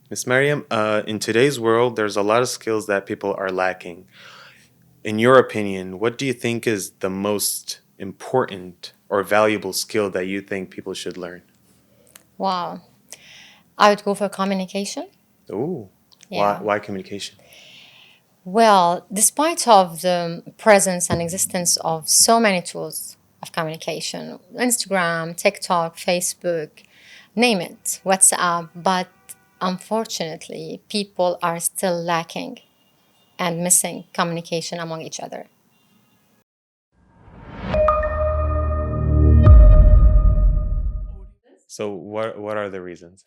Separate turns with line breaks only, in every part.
Miss Maryam, in today's world, there's a lot of skills that people are lacking. In your opinion, what do you think is the most important or valuable skill that you think people should learn?
Wow. I would go for communication.
Ooh, why
Yeah.
why communication?
Well, despite of the presence and existence of so many tools of communication, Instagram, TikTok, Facebook, name it, WhatsApp, but unfortunately, people are still lacking and missing communication among each other.
So what are the reasons?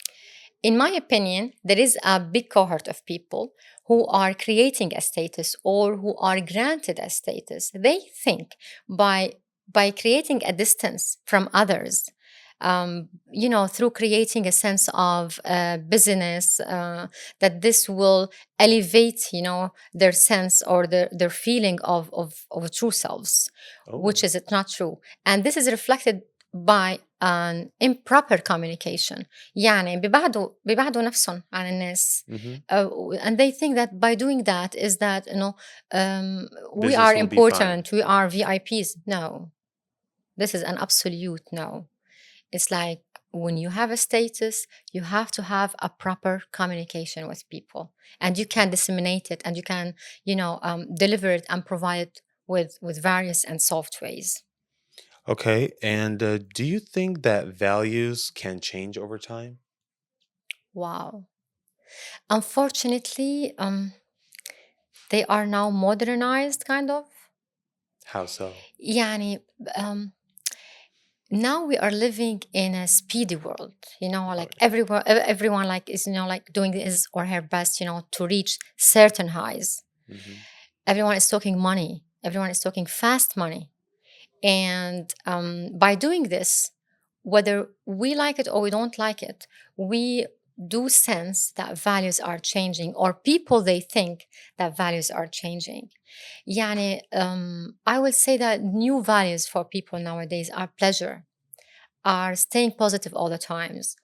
In my opinion, there is a big cohort of people who are creating a status or who are granted a status. They think by creating a distance from others, through creating a sense of busyness, that this will elevate, their sense or their feeling of true selves, which
Oh.
is it not true. And this is reflected by an improper communication. يعني بيبعدوا نفسهم عن الناس.
Hmm.
And they think that by doing that is that, we are
Business will be fine.
important, we are VIPs. No, this is an absolute no. It's like when you have a status, you have to have a proper communication with people, and you can disseminate it, and you can, deliver it and provide it with various and soft ways.
Okay, and do you think that values can change over time?
Wow. Unfortunately, they are now modernized kind of.
How so?
يعني um, now we are living in a speedy world,
All
like
right.
everyone like is, like doing his or her best, to reach certain highs.
Hmm.
Everyone is talking money, everyone is talking fast money. And by doing this, whether we like it or we don't like it, we do sense that values are changing, or people they think that values are changing. يعني, I will say that new values for people nowadays are pleasure, are staying positive all the times,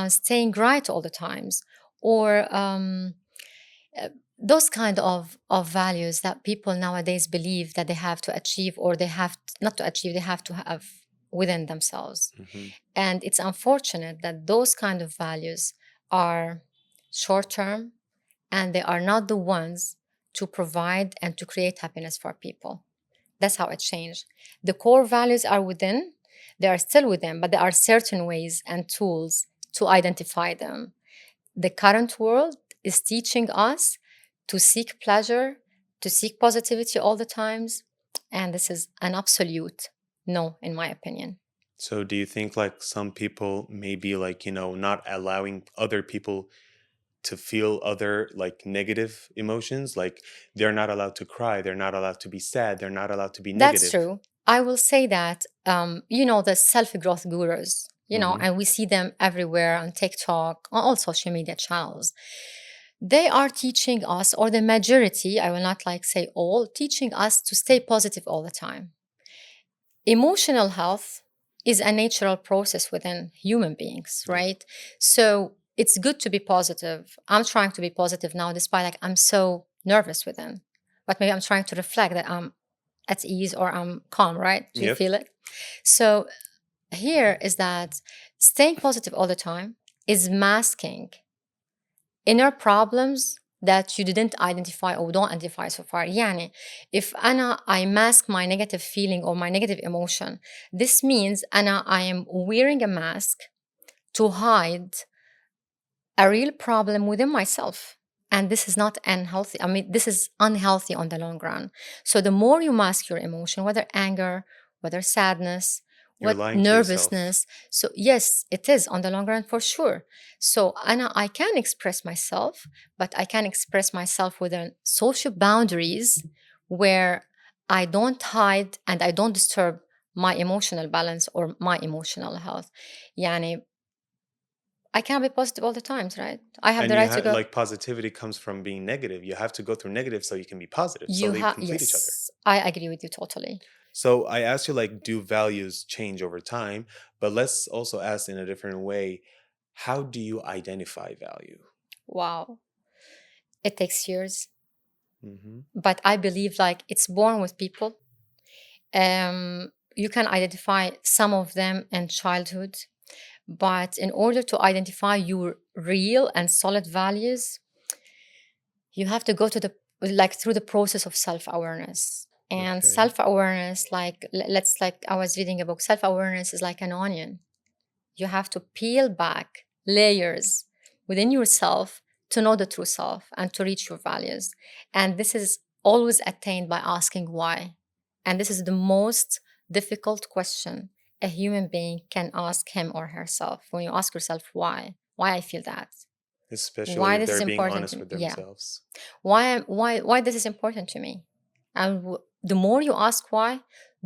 staying right all the times, or uh, those kind of values that people nowadays believe that they have to achieve, or they have not to achieve, they have to have within themselves.
Hmm.
And it's unfortunate that those kind of values are short term, and they are not the ones to provide and to create happiness for people. That's how it changed. The core values are within, they are still within, but there are certain ways and tools to identify them. The current world is teaching us to seek pleasure, to seek positivity all the times. And this is an absolute no, in my opinion.
So do you think like some people may be like, not allowing other people to feel other like negative emotions? Like they're not allowed to cry, they're not allowed to be sad, they're not allowed to be
That's
negative.
true. I will say that, the self growth gurus,
Hmm.
and we see them everywhere on TikTok, on all social media channels. They are teaching us, or the majority, I will not like say all, teaching us to stay positive all the time. Emotional health is a natural process within human beings,
Yeah.
right? So it's good to be positive. I'm trying to be positive now, despite like I'm so nervous within. But maybe I'm trying to reflect that I'm at ease or I'm calm, right? Do you
Yep.
feel it? So here is that staying positive all the time is masking inner problems that you didn't identify or don't identify so far. يعني if I mask my negative feeling or my negative emotion, this means I am wearing a mask to hide a real problem within myself. And this is not unhealthy. I mean, this is unhealthy on the long run. So the more you mask your emotion, whether anger, whether sadness,
You're
what
lying to yourself.
nervousness. So yes, it is on the long run for sure. So I can express myself, but I can express myself within social boundaries where I don't hide and I don't disturb my emotional balance or my emotional health. يعني I can't be positive all the times, right? I have
And
the
you
right to
have
go.
like positivity comes from being negative. You have to go through negative so you can be positive. So
You
they
have,
complete each other.
yes, I agree with you totally.
So I asked you like, do values change over time? But let's also ask in a different way. How do you identify value?
Wow, it takes years,
Hmm.
but I believe like it's born with people. You can identify some of them in childhood, but in order to identify your real and solid values, you have to go to the like through the process of self-awareness. And
Okay.
self-awareness, like let's like I was reading a book, self-awareness is like an onion. You have to peel back layers within yourself to know the true self and to reach your values. And this is always attained by asking why. And this is the most difficult question a human being can ask him or herself. When you ask yourself why I feel that,
Especially
why
if
this is
they're being
important to
honest
me.
with
Yeah,
themselves.
why this is important to me. And the more you ask why,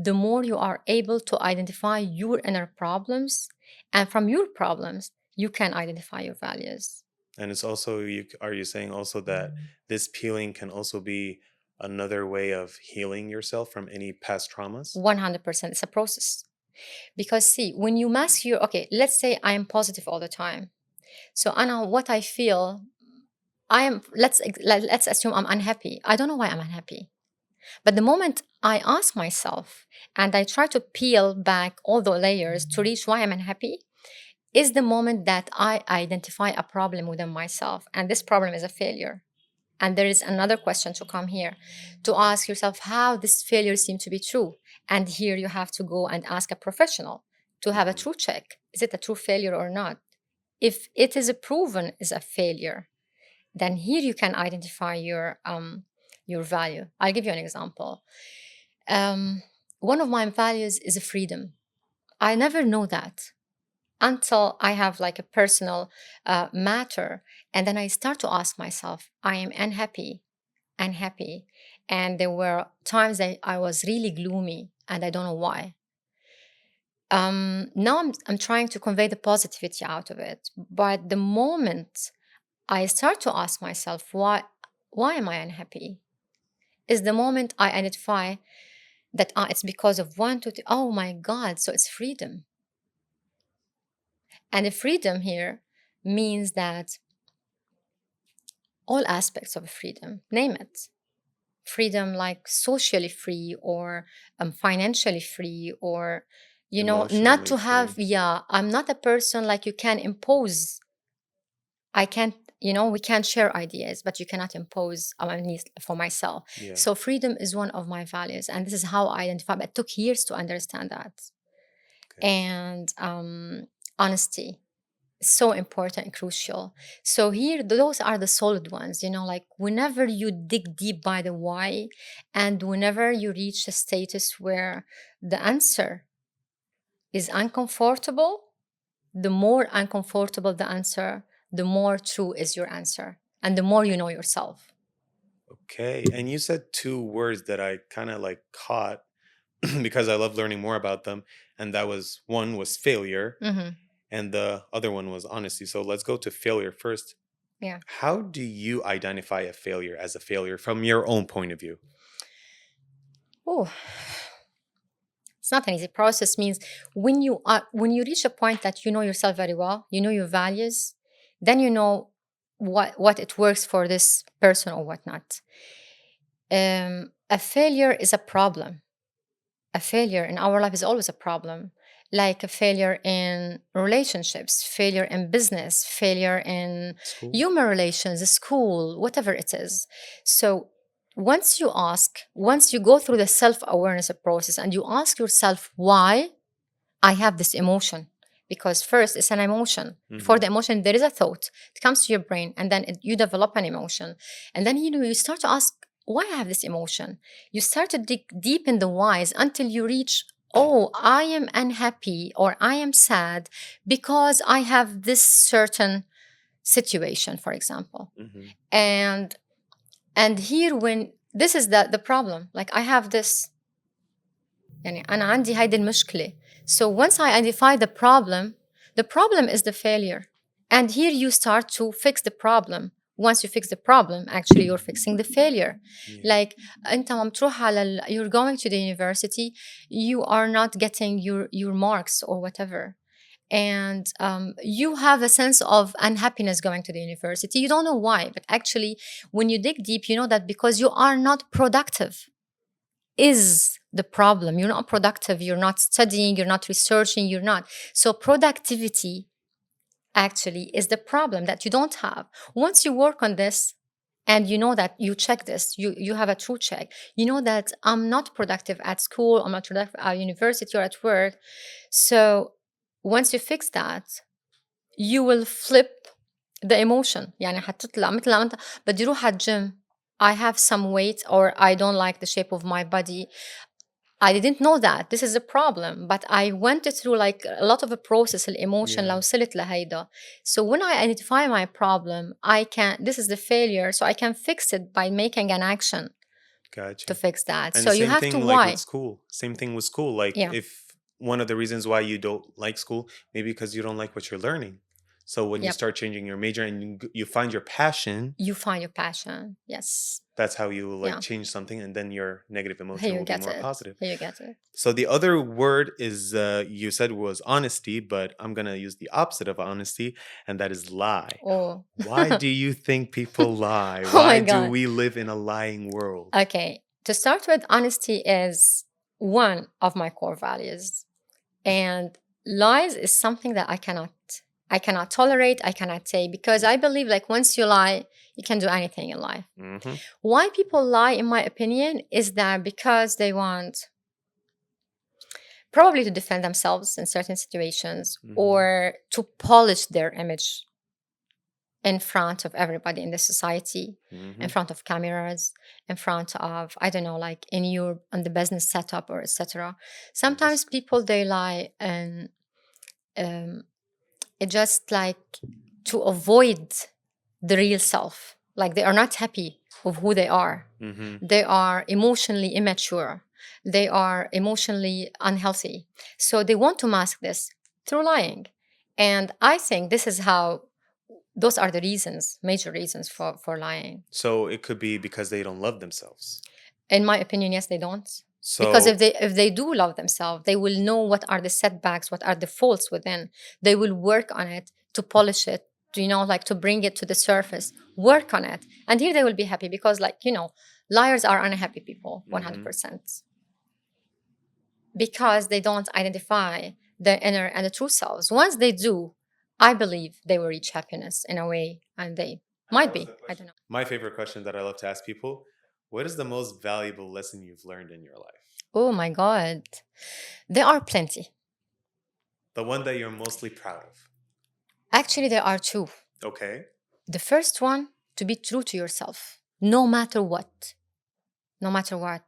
the more you are able to identify your inner problems, and from your problems you can identify your values.
And it's also, are you saying also that this peeling can also be another way of healing yourself from any past traumas?
100%, it's a process. Because see, when you mask your, okay, let's say I am positive all the time, so Anna, what I feel, I am, let's assume I'm unhappy. I don't know why I'm unhappy. But the moment I ask myself and I try to peel back all the layers to reach why I'm unhappy, is the moment that I identify a problem within myself. And this problem is a failure. And there is another question to come here to ask yourself how this failure seems to be true. And here you have to go and ask a professional to have a
Hmm.
true check. Is it a true failure or not? If it is proven is a failure, then here you can identify your value. I'll give you an example. Um, One of my values is freedom. I never know that until I have like a personal matter, and then I start to ask myself, I am unhappy, and there were times that I was really gloomy, and I don't know why. Now I'm trying to convey the positivity out of it, but the moment I start to ask myself why am I unhappy is the moment I identify that it's because of one, two, three. Oh my God! So it's freedom, and the freedom here means that all aspects of freedom, name it, freedom like socially free or financially free, or not
Emotionally
to have,
free.
yeah, I'm not a person like you can impose. I can't, we can share ideas, but you cannot impose my needs for myself.
Yeah.
So freedom is one of my values, and this is how I identify. But it took years to understand that.
Okay.
And honesty, so important and crucial. So here, those are the solid ones. Like whenever you dig deep by the why, and whenever you reach a status where the answer is uncomfortable, the more uncomfortable the answer, the more true is your answer, and the more you know yourself.
Okay. And you said two words that I kind of like caught because I love learning more about them. And that was, one was failure
Hmm.
and the other one was honesty. So let's go to failure first.
Yeah.
How do you identify a failure as a failure from your own point of view?
Oh, it's not an easy process. Means when you reach a point that you know yourself very well, you know your values, then you know what it works for this person or whatnot. A failure is a problem. A failure in our life is always a problem, like a failure in relationships, failure in business, failure in
School?
human relations, school, whatever it is. So once you go through the self-awareness process and you ask yourself why I have this emotion, because first it's an emotion. Before
Hmm.
the emotion, there is a thought. It comes to your brain, and then you develop an emotion, and then you start to ask why I have this emotion. You start to dig deep in the whys until you reach, oh, I am unhappy or I am sad because I have this certain situation, for example,
Hmm.
and here when this is the problem, like I have this. يعني أنا عندي هيدي المشكلة. So once I identify the problem is the failure. And here you start to fix the problem. Once you fix the problem, actually you're fixing the failure.
Yeah.
Like أنت عم تروح you're going to the university, you are not getting your marks or whatever. and you have a sense of unhappiness going to the university. You don't know why, but actually, when you dig deep, you know that because you are not productive is the problem. You're not productive, you're not studying, you're not researching, you're not. So, productivity actually is the problem that you don't have. Once you work on this, and you know that you check this, you have a true check. You know that I'm not productive at school, I'm not productive at university or at work. So once you fix that, you will flip the emotion. يعني حتطلع مثل ما انت بدي روح على الجيم. I have some weight or I don't like the shape of my body. I didn't know that this is a problem, but I went through like a lot of a process الemotion
Yeah,
لو وصلت لهيدا. So when I identify my problem, I can, this is the failure, so I can fix it by making an action to
gotcha.
fix that.
And
So you
same
have to
thing like with
why.
school. Same thing with school. Like
Yeah,
if one of the reasons why you don't like school, maybe because you don't like what you're learning. So when you
yep.
start changing your major and you find your passion,
You find your passion. Yes.
that's how you like
Yeah.
change something, and then your negative
Here
emotion
you
will be
get
more
it.
positive.
Here you get it.
So the other word is you said was honesty, but I'm gonna use the opposite of honesty, and that is lie.
Oh.
Why do you think people lie?
Oh my
Why do
God.
we live in a lying world?
Okay. To start with, honesty is one of my core values. And lies is something that I cannot tolerate, I cannot say, because I believe like once you lie, you can do anything in life.
Mm-hmm.
Why people lie, in my opinion, is that because they want probably to defend themselves in certain situations
Mm-hmm.
or to polish their image in front of everybody in the society,
Mm-hmm.
in front of cameras, in front of, I don't know, like in your on the business setup or etc.
Yes.
Sometimes people they lie and um, it just like to avoid the real self. Like they are not happy of who they are.
Mm-hmm.
They are emotionally immature. They are emotionally unhealthy. So they want to mask this through lying. And I think this is how those are the reasons, major reasons for lying.
So it could be because they don't love themselves.
In my opinion, yes, they don't. Because
So
if they do love themselves, they will know what are the setbacks, what are the faults within. They will work on it to polish it, to, like to bring it to the surface, work on it. And here they will be happy because like, liars are unhappy people,
mm-hmm.
100%. Because they don't identify their inner and the true selves. Once they do, I believe they will reach happiness in a way, and they might be. I don't know.
My favorite question that I love to ask people: what is the most valuable lesson you've learned in your life?
Oh my God. There are plenty.
The one that you're mostly proud of.
Actually, there are two.
Okay.
The first one, to be true to yourself, no matter what. No matter what.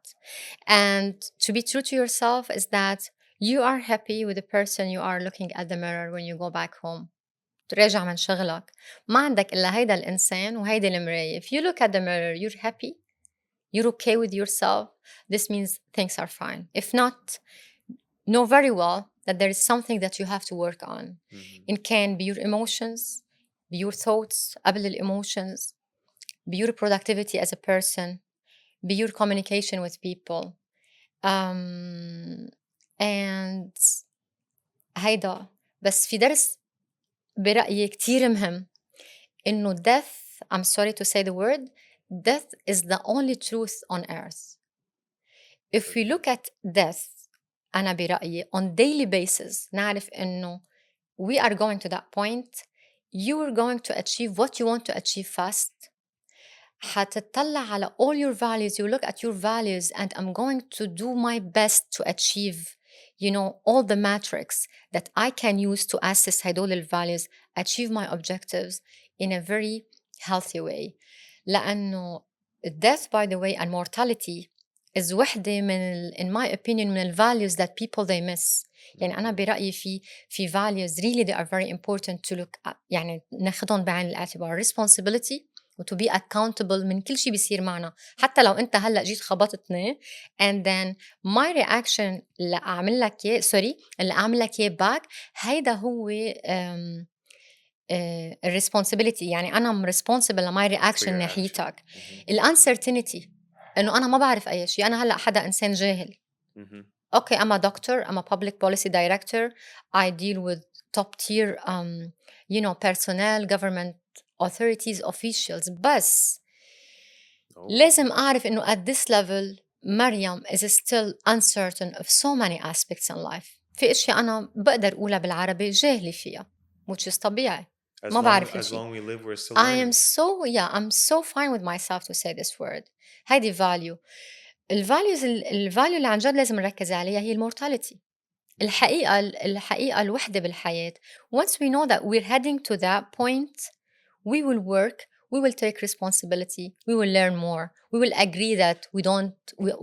And to be true to yourself is that you are happy with the person you are looking at the mirror when you go back home. تراجع من شغلك ما عندك إلا هيدا الإنسان وهيدا المراية. If you look at the mirror, you're happy, you're okay with yourself, this means things are fine. If not, know very well that there is something that you have to work on.
Mm-hmm.
It can be your emotions, be your thoughts قبل الemotions, be your productivity as a person, be your communication with people. And هيدا بس في درس برأيي كتير مهم إنه death, I'm sorry to say the word, death is the only truth on earth. If we look at death, أنا برأيي on daily basis نعرف إنه we are going to that point. You are going to achieve what you want to achieve fast. حتطلع على all your values, you look at your values, and I'm going to do my best to achieve, all the metrics that I can use to assess هدول values, achieve my objectives in a very healthy way. لأنه death, by the way, and mortality is وحدة من in my opinion من values that people they miss. يعني أنا برأيي في values really they are very important to look at، يعني ناخدهم بعين الاعتبار. responsibility و to be accountable من كل شيء بيصير معنا، حتى لو أنت هلأ جيت خبطتني and then my reaction اللي أعمل لك اللي أعمل لك إياه back، هيدا هو responsibility. يعني أنا responsible لماي
For
reaction
your action.
ناحيتك.
Mm-hmm.
uncertainty إنه أنا ما بعرف أي شيء، أنا هلأ حدا إنسان جاهل.
Mm-hmm.
Okay, I'm a doctor, I'm a public policy director, I deal with top tier personnel, government authorities, officials. بس
Oh,
لازم أعرف إنه at this level مريم is still uncertain of so many aspects in life. في أشياء أنا بقدر أقولها بالعربي جاهلة فيها which is طبيعي. ما بعرف
as
الشيء.
long we live, we're still
I am
learning.
so yeah I'm so fine with myself to say this word. هيدي value. الفاليو اللي عن جد لازم نركز عليها هي المورتاليتي. الحقيقة الوحدة بالحياة. Once we know that we're heading to that point, we will work, we will take responsibility, we will learn more, we will agree that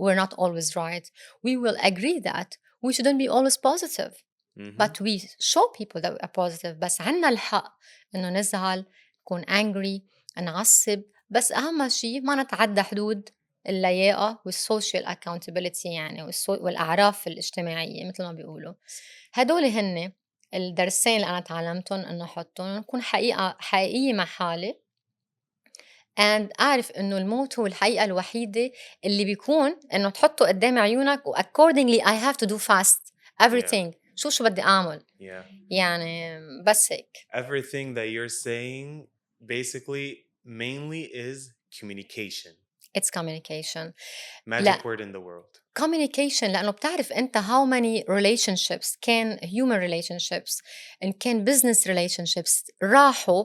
we're not always right. We will agree that we shouldn't be always positive.
Mm-hmm.
But we show people that we are positive. بس عنا الحق إنه نزعل، نكون angry، نعصب، بس أهم شيء ما نتعدى حدود اللياقة والسوشيال accountability يعني والأعراف الاجتماعية مثل ما بيقولوا. هدول هن الدرسين اللي أنا تعلمتهم إنه أحطهم نكون حقيقية مع حالي and أعرف إنه الموت هو الحقيقة الوحيدة اللي بيكون إنه تحطه قدام عيونك و accordingly I have to do fast
Yeah.
everything. شو بدي أعمل؟
Yeah.
يعني بس هيك.
Everything that you're saying basically mainly is communication.
It's communication.
Magic word in the world.
communication لأنه بتعرف أنت how many relationships كان human relationships and كان business relationships راحوا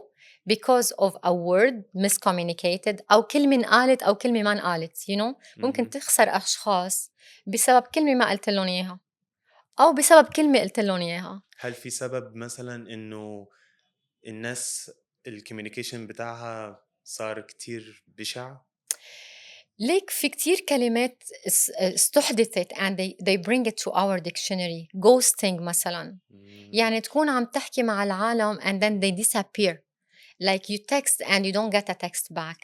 because of a word miscommunicated أو كلمة انقالت أو كلمة ما انقالت ممكن تخسر أشخاص بسبب كلمة ما قلت لهم إياها أو بسبب كلمة قلت لهم إياها.
هل في سبب مثلا إنه الناس الكوميونيكيشن بتاعها صار كتير بشع؟
ليك في كتير كلمات استحدثت and they bring it to our dictionary. ghosting مثلا يعني تكون عم تحكي مع العالم and then they disappear. Like you text and you don't get a text back.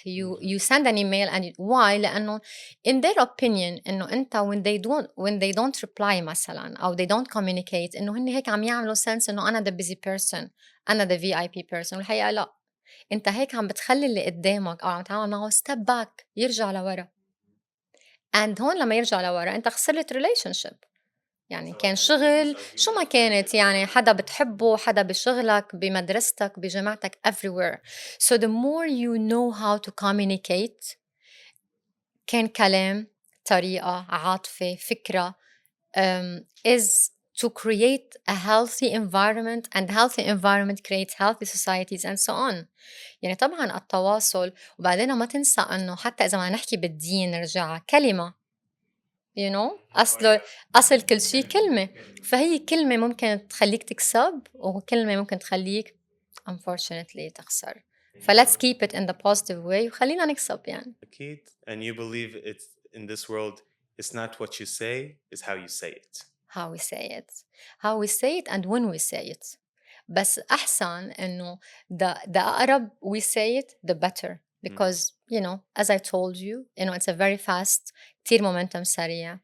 You send an email and why؟ لأنه in their opinion إنه أنت when they don't reply مثلا أو they don't communicate إنه هن هيك عم يعملوا sense إنه أنا the busy person أنا the VIP person. والحقيقة لا، أنت هيك عم بتخلي اللي قدامك أو عم تتعامل معه step back يرجع لورا. and هون لما يرجع لورا أنت خسرت relationship. يعني كان شغل شو ما كانت يعني حدا بتحبه حدا بشغلك بمدرستك بجامعتك everywhere. So the more you know how to communicate كان كلام طريقة عاطفة فكرة is to create a healthy environment and healthy environment creates healthy societies and so on. يعني طبعا التواصل وبعدين ما تنسى أنه حتى إذا ما نحكي بالدين نرجع كلمة أصل كل شيء كلمة. فهي كلمة ممكن تخليك تكسب وكلمة ممكن تخليك unfortunately تخسر. فlet's keep it in the positive way وخلينا نكسب يعني.
أكيد. And you believe it's in this world it's not what you say, it's how you say it.
How we say it. How we say it and when we say it. بس أحسن إنه the أقرب we say it the better because as I told you it's a very fast كتير momentum سريع.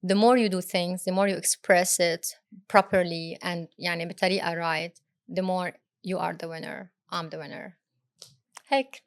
The more you do things, the more you express it properly and يعني بطريقة right, the more you are the winner. I'm the winner. هيك.